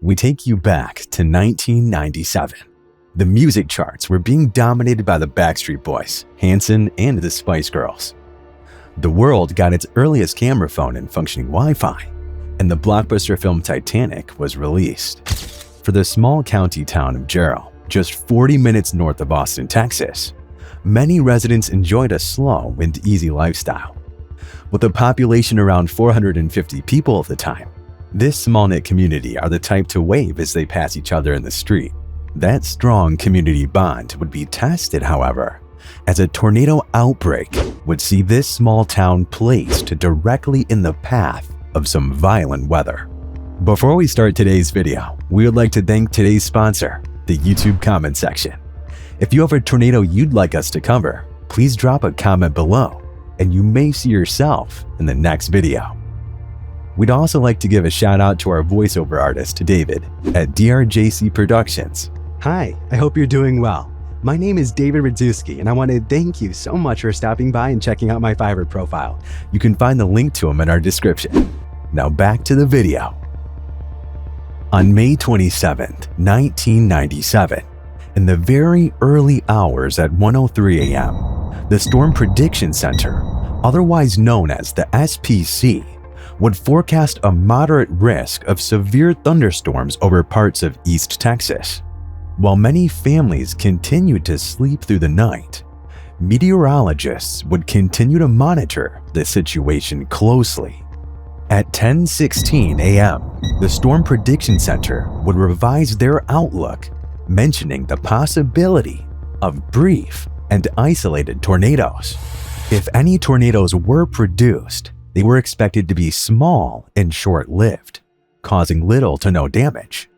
we take you back to 1997. The music charts were being dominated by the Backstreet Boys, Hanson, and the Spice Girls. The world got its earliest camera phone and functioning Wi-Fi, and the blockbuster film Titanic was released. For the small county town of Jarrell, just 40 minutes north of Austin, Texas, many residents enjoyed a slow and easy lifestyle. With a population around 450 people at the time, this small-knit community are the type to wave as they pass each other in the street. That strong community bond would be tested, however, as a tornado outbreak would see this small town placed directly in the path of some violent weather. Before we start today's video, we would like to thank today's sponsor, the YouTube comment section. If you have a tornado you'd like us to cover, please drop a comment below, and you may see yourself in the next video. We'd also like to give a shout out to our voiceover artist, David, at DRJC Productions. Hi, I hope you're doing well. My name is David Radzewski, and I want to thank you so much for stopping by and checking out my Fiverr profile. You can find the link to him in our description. Now back to the video. On May 27, 1997, in the very early hours at 1:03 a.m., the Storm Prediction Center, otherwise known as the SPC, would forecast a moderate risk of severe thunderstorms over parts of East Texas. While many families continued to sleep through the night, meteorologists would continue to monitor the situation closely. At 10:16 a.m., the Storm Prediction Center would revise their outlook, mentioning the possibility of brief and isolated tornadoes. If any tornadoes were produced, they were expected to be small and short-lived, causing little to no damage.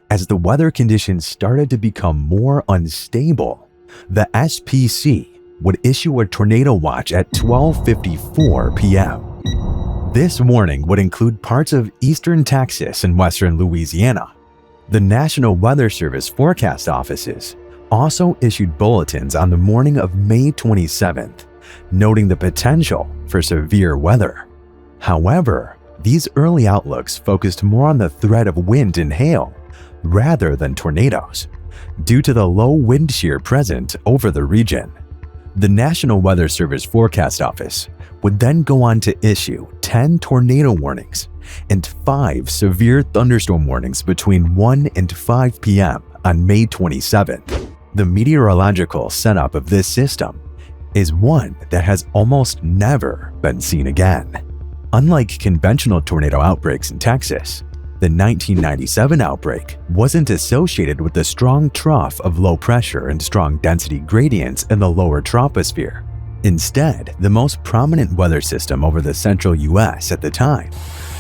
As the weather conditions started to become more unstable, the SPC would issue a tornado watch at 12:54 p.m. This warning would include parts of eastern Texas and western Louisiana. The National Weather Service forecast offices also issued bulletins on the morning of May 27th, noting the potential for severe weather. However, these early outlooks focused more on the threat of wind and hail rather than tornadoes, due to the low wind shear present over the region. The National Weather Service Forecast Office would then go on to issue 10 tornado warnings and 5 severe thunderstorm warnings between 1 and 5 p.m. on May 27th. The meteorological setup of this system is one that has almost never been seen again. Unlike conventional tornado outbreaks in Texas, the 1997 outbreak wasn't associated with the strong trough of low pressure and strong density gradients in the lower troposphere. Instead, the most prominent weather system over the central U.S. at the time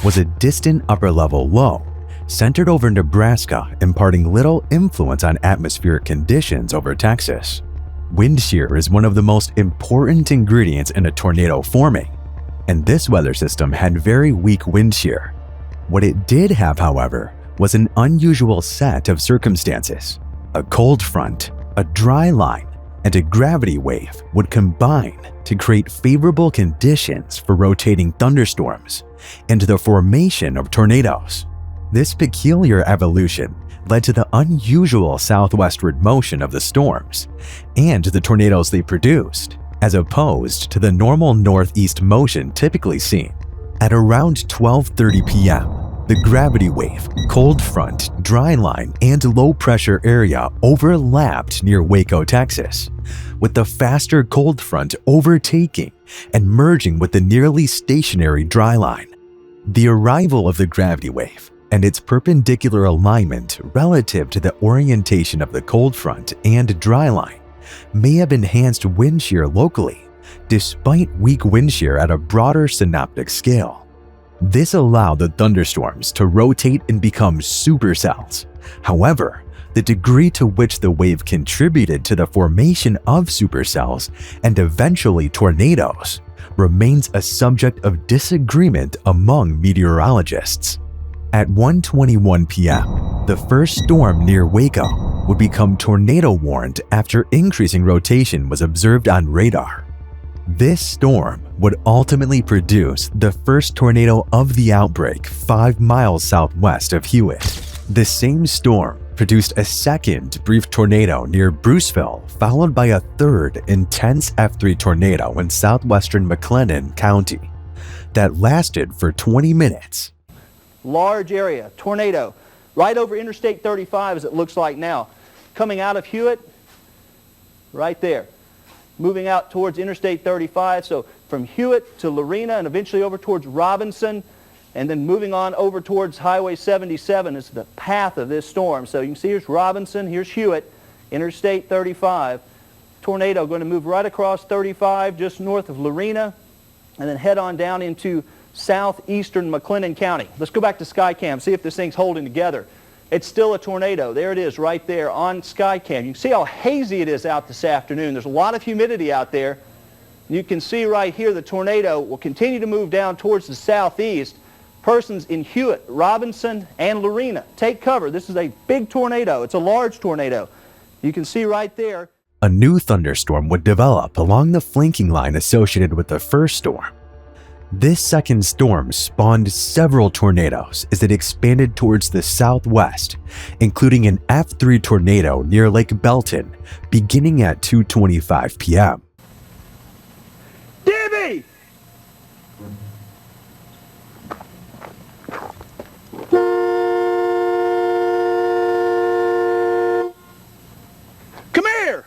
was a distant upper-level low centered over Nebraska, imparting little influence on atmospheric conditions over Texas. Wind shear is one of the most important ingredients in a tornado forming, and this weather system had very weak wind shear. What it did have, however, was an unusual set of circumstances. A cold front, a dry line, and a gravity wave would combine to create favorable conditions for rotating thunderstorms and the formation of tornadoes. This peculiar evolution led to the unusual southwestward motion of the storms and the tornadoes they produced, as opposed to the normal northeast motion typically seen. At around 12:30 p.m., the gravity wave, cold front, dry line, and low pressure area overlapped near Waco, Texas, with the faster cold front overtaking and merging with the nearly stationary dry line. The arrival of the gravity wave and its perpendicular alignment relative to the orientation of the cold front and dry line may have enhanced wind shear locally, despite weak wind shear at a broader synoptic scale. This allowed the thunderstorms to rotate and become supercells. However, the degree to which the wave contributed to the formation of supercells and eventually tornadoes remains a subject of disagreement among meteorologists. At 1:21 p.m., the first storm near Waco would become tornado-warned after increasing rotation was observed on radar. This storm would ultimately produce the first tornado of the outbreak 5 miles southwest of Hewitt. This same storm produced a second brief tornado near Bruceville, followed by a third intense F3 tornado in southwestern McLennan County that lasted for 20 minutes. Large area, tornado, right over Interstate 35 as it looks like now. Coming out of Hewitt, right there. Moving out towards Interstate 35, so from Hewitt to Lorena and eventually over towards Robinson, and then moving on over towards Highway 77 is the path of this storm. So you can see here's Robinson, here's Hewitt, Interstate 35. Tornado going to move right across 35 just north of Lorena and then head on down into southeastern McLennan County. Let's go back to Skycam, see if this thing's holding together. It's still a tornado. There it is right there on Skycam. You can see how hazy it is out this afternoon. There's a lot of humidity out there. You can see right here the tornado will continue to move down towards the southeast. Persons in Hewitt, Robinson, and Lorena, take cover. This is a big tornado. It's a large tornado. You can see right there. A new thunderstorm would develop along the flanking line associated with the first storm. This second storm spawned several tornadoes as it expanded towards the southwest, including an F3 tornado near Lake Belton beginning at 2:25 p.m. Davey! Come here!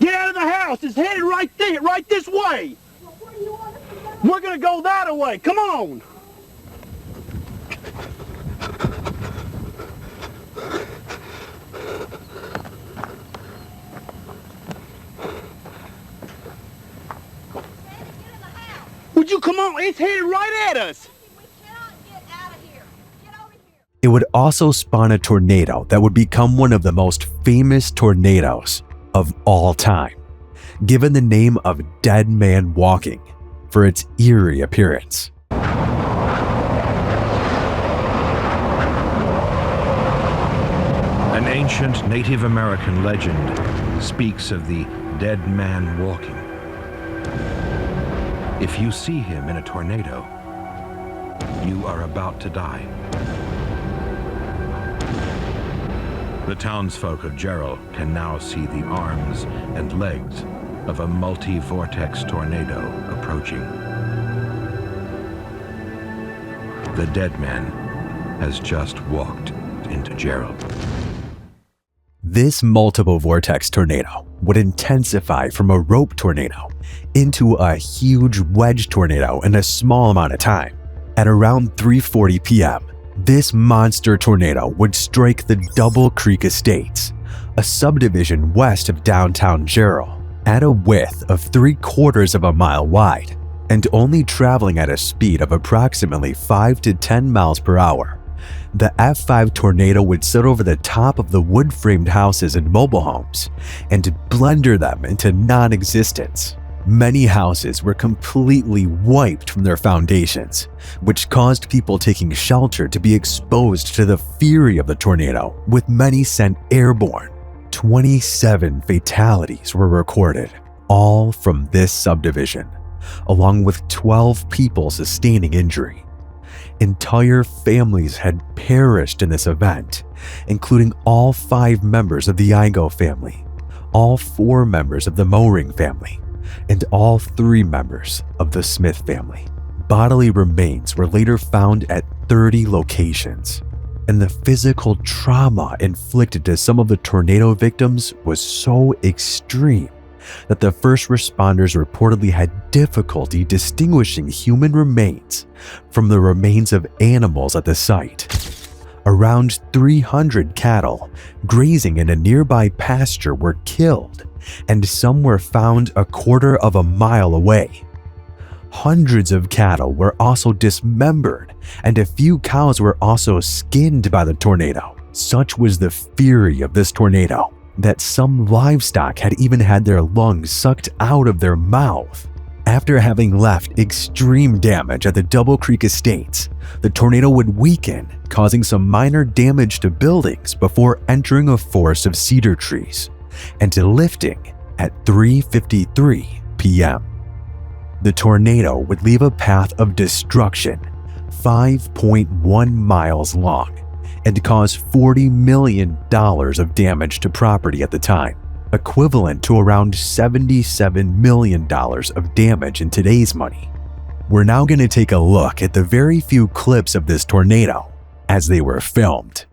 Get out of the house! It's headed right there, right this way! Where do you want us to go? We're gonna go that way. Come on! Would you come on? It's headed right at us! We cannot get out of here. Get over here. It would also spawn a tornado that would become one of the most famous tornadoes of all time, given the name of Dead Man Walking for its eerie appearance. An ancient Native American legend speaks of the dead man walking. If you see him in a tornado, you are about to die. The townsfolk of Jarrell can now see the arms and legs of a multi-vortex tornado approaching. The dead man has just walked into Jarrell. This multiple vortex tornado would intensify from a rope tornado into a huge wedge tornado in a small amount of time. At around 3:40 p.m., this monster tornado would strike the Double Creek Estates, a subdivision west of downtown Jarrell, at a width of 3/4 of a mile wide and only traveling at a speed of approximately 5 to 10 miles per hour. The F5 tornado would sit over the top of the wood-framed houses and mobile homes and blender them into non-existence. Many houses were completely wiped from their foundations, which caused people taking shelter to be exposed to the fury of the tornado, with many sent airborne. 27 fatalities were recorded, all from this subdivision, along with 12 people sustaining injury. Entire families had perished in this event, including all 5 members of the Igo family, all 4 members of the Moring family, and all 3 members of the Smith family. Bodily remains were later found at 30 locations, and the physical trauma inflicted to some of the tornado victims was so extreme that the first responders reportedly had difficulty distinguishing human remains from the remains of animals at the site. Around 300 cattle grazing in a nearby pasture were killed, and some were found a quarter of a mile away. Hundreds of cattle were also dismembered, and a few cows were also skinned by the tornado. Such was the fury of this tornado that some livestock had even had their lungs sucked out of their mouth. After having left extreme damage at the Double Creek Estates, the tornado would weaken, causing some minor damage to buildings before entering a forest of cedar trees and to lifting at 3:53 p.m. The tornado would leave a path of destruction 5.1 miles long and cause $40 million of damage to property at the time, equivalent to around $77 million of damage in today's money. We're now going to take a look at the very few clips of this tornado as they were filmed.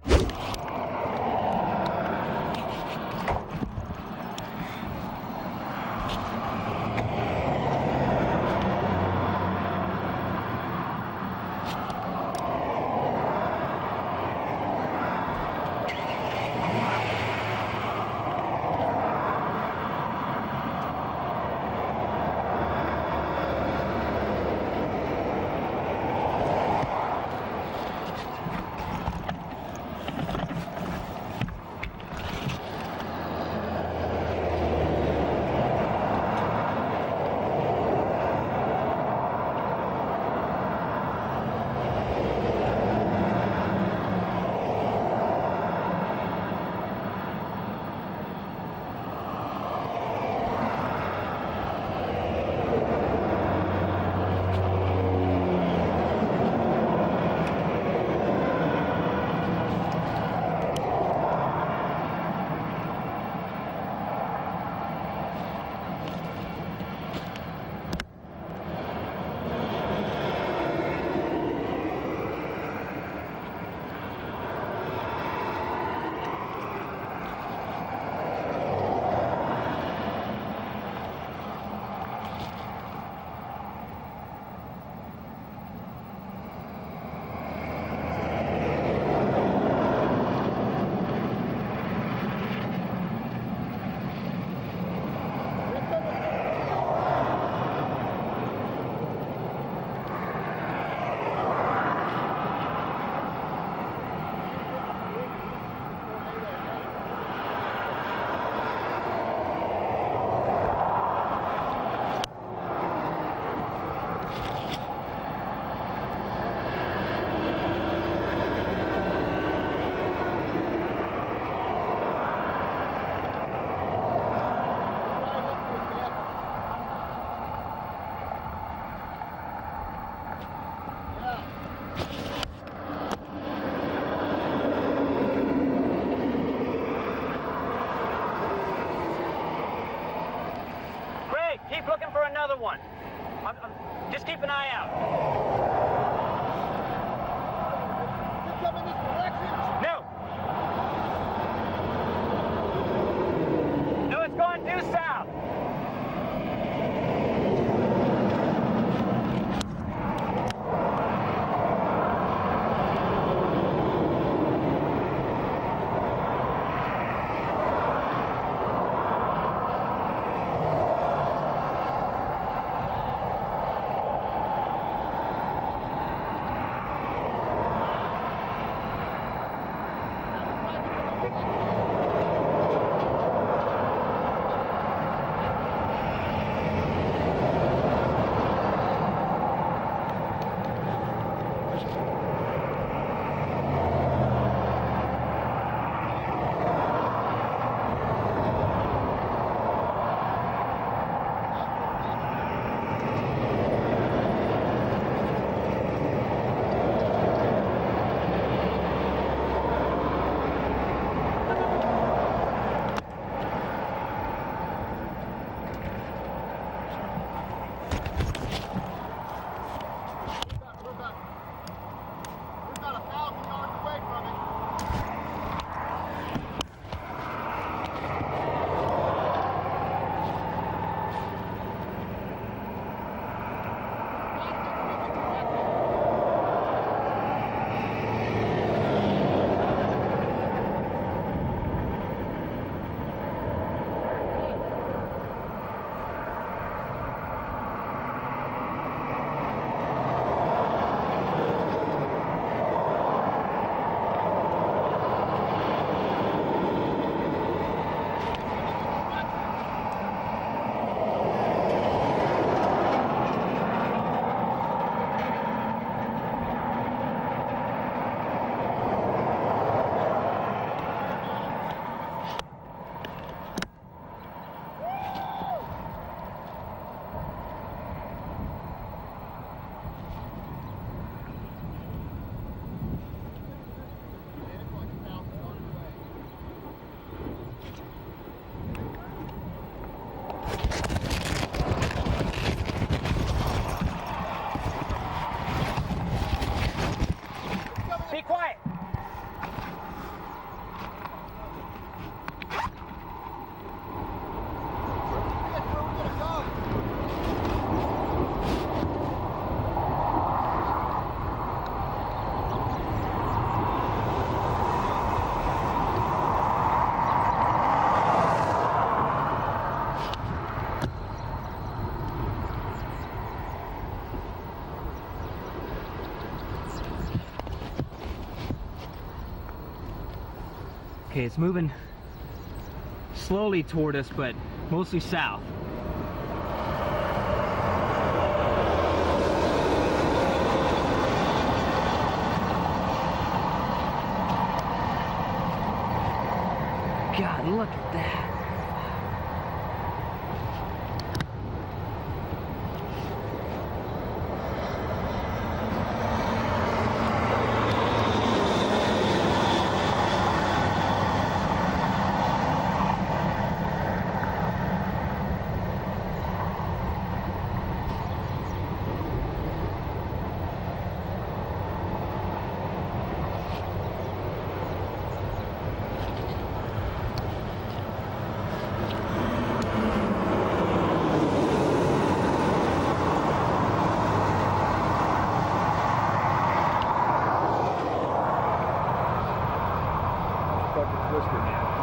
Keep looking for another one. Just keep an eye out. You coming this direction? No. No, it's going due south. Be quiet. Okay, it's moving slowly toward us, but mostly south. God, look at that.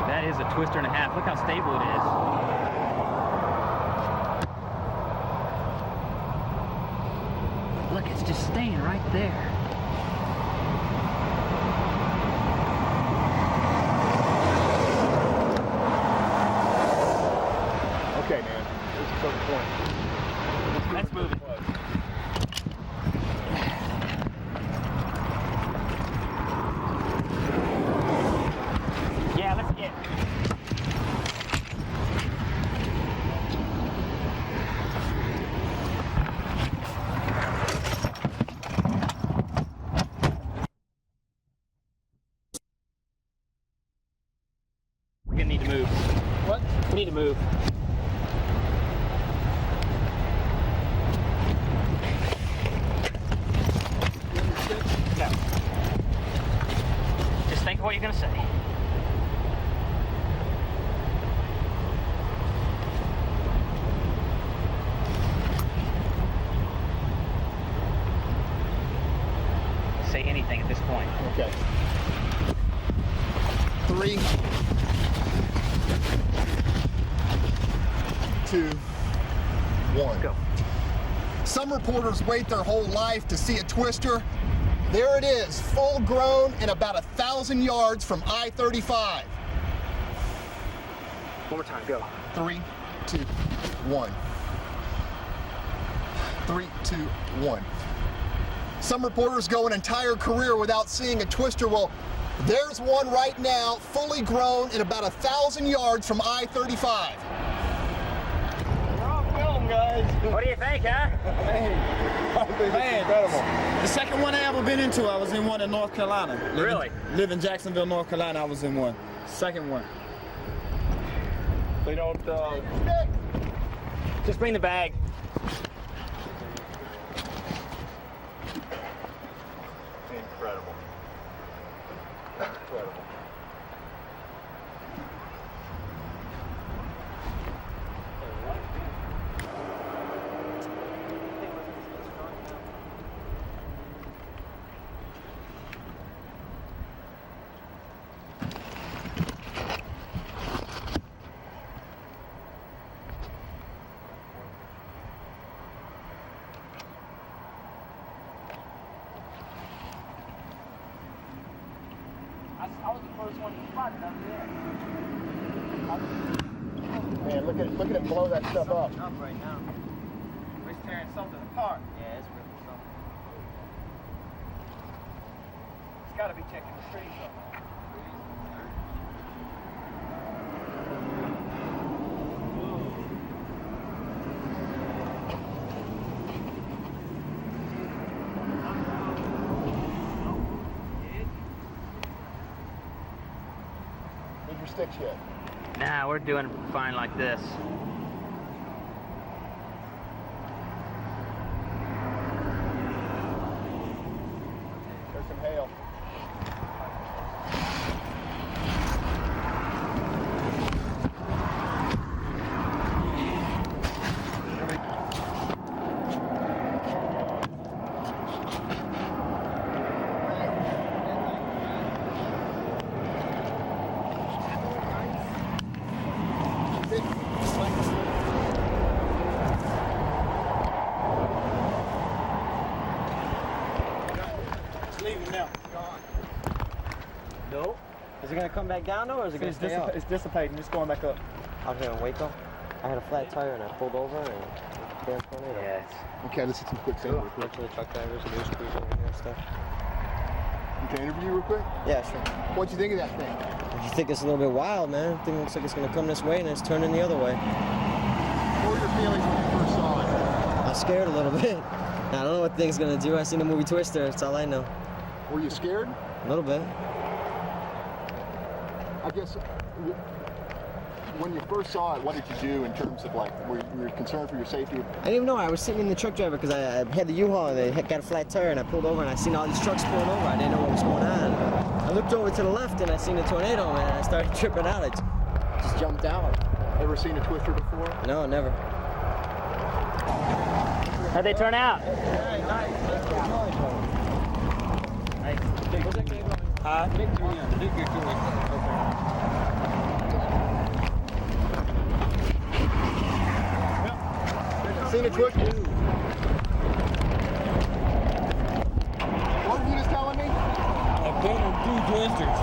That is a twister and a half. Look how stable it is. Look, it's just staying right there. Okay, man. This is the point. That's moving. Yeah, let's get. We're gonna need to move. What? We need to move. No. Just think of what you're gonna say. Say anything at this point. Okay. 3, 2, 1. Go. Some reporters wait their whole life to see a twister. There it is, full grown and about 1,000 yards from I-35. One more time, go. 3, 2, 1. 3, 2, 1. Some reporters go an entire career without seeing a twister. Well, there's one right now, fully grown and about 1,000 yards from I-35. We're on film, guys. What do you think, huh? I think it's incredible. The second one I ever been into, I was in one in North Carolina. Really? Live in Jacksonville, North Carolina, I was in one. Second one. They don't, Just bring the bag. Incredible. Incredible. I was the first one to spot it up there. Man, look at it blow that stuff up. Up right now. We're tearing something apart. Yeah, it's ripping something. It's got to be checking the trees up. Need your sticks yet? Nah, we're doing fine like this. There's some hail. It's leaving now. It's gone. No. Is it gonna come back down though, or is it gonna stay up? It's dissipating. It's going back up. Out here in Waco, I had a flat tire and I pulled over and damn tornado. Yeah. Okay, let's hit some quick things real quick. Bunch of the truck drivers and news crews over here and stuff. You can interview you real quick? Yeah, sure. What'd you think of that thing? I think it's a little bit wild, man. I think it looks like it's gonna come this way and it's turning the other way. What were your feelings when you first saw it? I'm scared a little bit. I don't know what the thing's gonna do. I seen the movie Twister. That's all I know. Were you scared? A little bit. I guess when you first saw it, what did you do in terms of like, were you concerned for your safety? I didn't even know. I was sitting in the truck driver because I had the U-Haul and they got a flat tire and I pulled over and I seen all these trucks pulling over. I didn't know what was going on. I looked over to the left and I seen a tornado, man. I started tripping out. I just jumped out. Ever seen a twister before? No, never. How'd they turn out? Seen a twister? What were you just telling me? I've been in 2 twisters.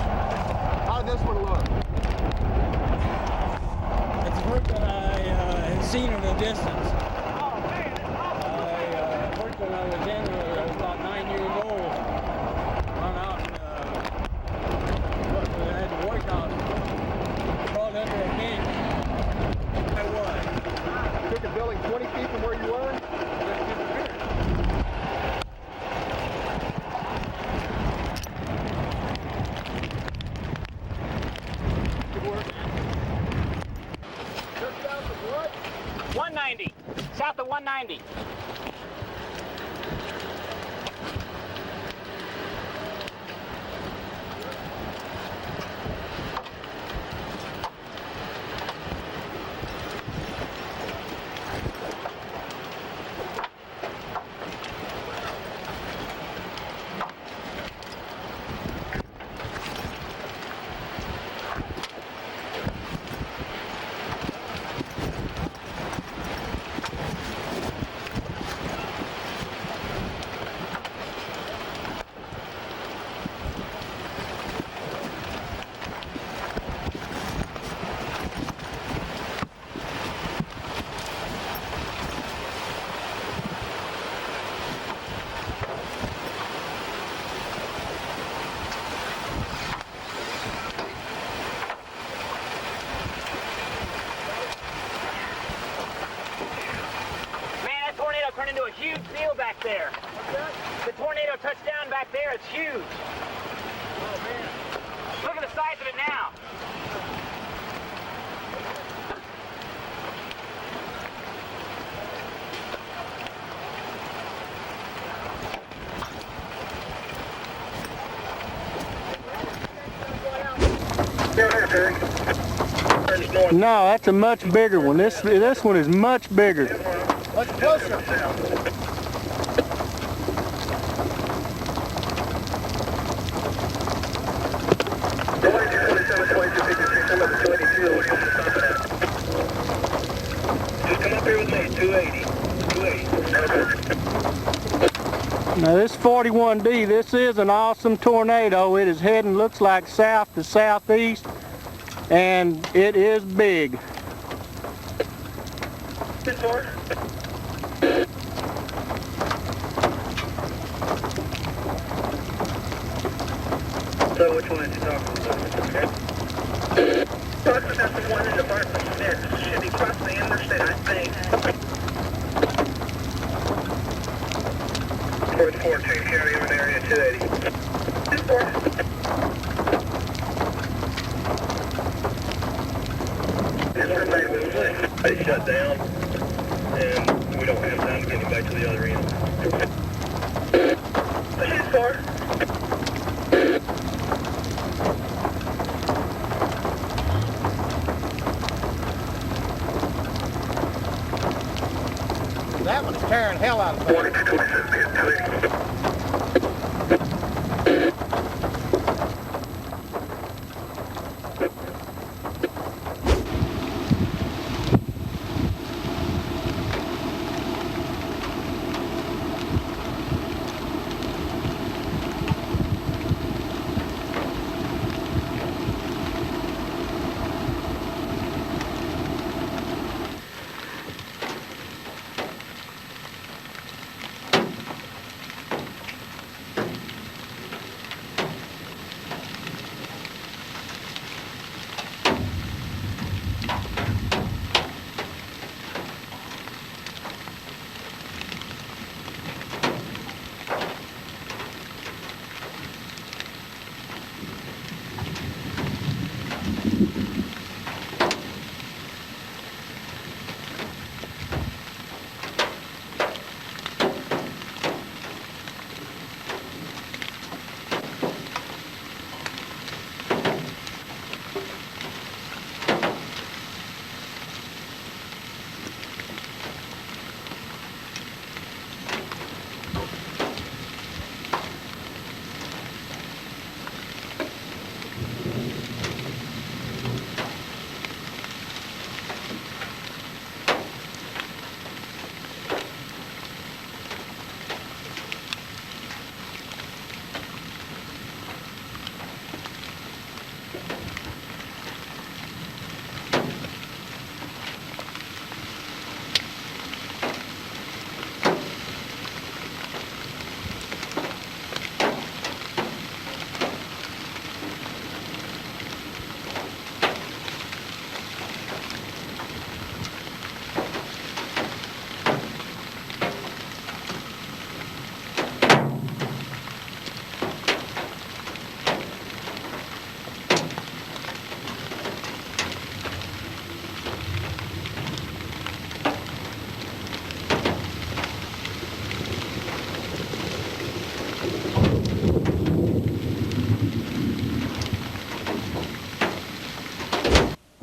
How did this one look? It's work that I had seen in the distance. I worked when I was in, I was about 9 years old. Run out and I had to work out. Crawled under a bench. I was. Took a building 20 feet from where you were? Good work. Just south of what? 190. South of 190. Turned into a huge deal back there. The tornado touched down back there. It's huge. Oh, man. Look at the size of it now. No, that's a much bigger one. This one is much bigger. Much closer. Just come up here with me, 280. 280. Now this 41D, this is an awesome tornado. It is heading, looks like south to southeast, and it is big. So which one is he talking about? That's the one in the Barclays there. This should be crossing the interstate, I think. 442 carry over the area 280. They shut down, and we don't have time to get him back to the other end. He's far. That one's tearing hell out of me.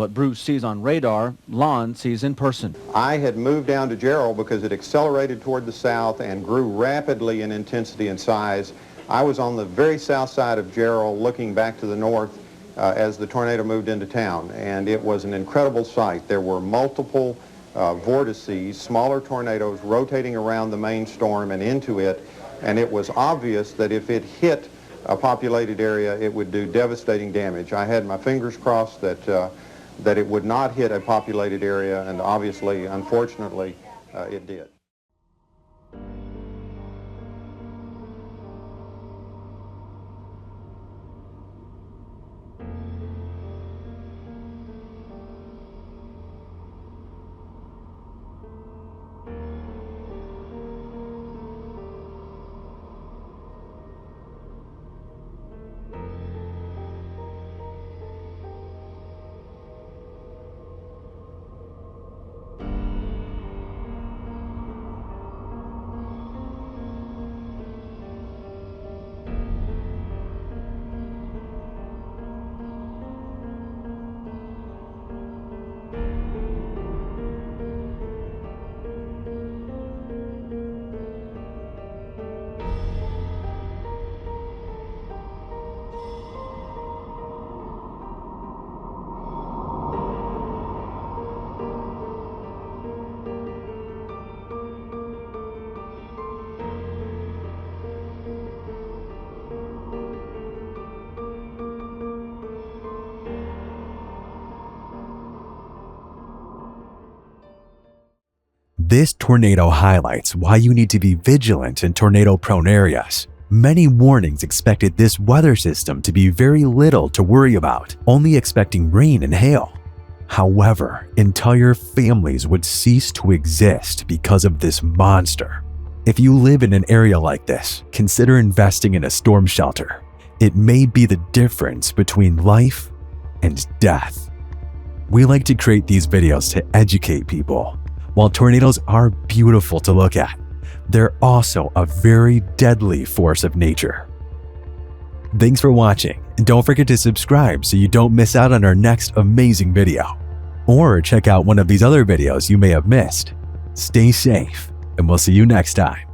What Bruce sees on radar, Lon sees in person. I had moved down to Jarrell because it accelerated toward the south and grew rapidly in intensity and size. I was on the very south side of Jarrell looking back to the north as the tornado moved into town, and it was an incredible sight. There were multiple vortices, smaller tornadoes rotating around the main storm and into it, and it was obvious that if it hit a populated area, it would do devastating damage. I had my fingers crossed that it would not hit a populated area, and obviously, unfortunately, it did. This tornado highlights why you need to be vigilant in tornado-prone areas. Many warnings expected this weather system to be very little to worry about, only expecting rain and hail. However, entire families would cease to exist because of this monster. If you live in an area like this, consider investing in a storm shelter. It may be the difference between life and death. We like to create these videos to educate people. While tornadoes are beautiful to look at, they're also a very deadly force of nature. Thanks for watching, and don't forget to subscribe so you don't miss out on our next amazing video. Or check out one of these other videos you may have missed. Stay safe, and we'll see you next time.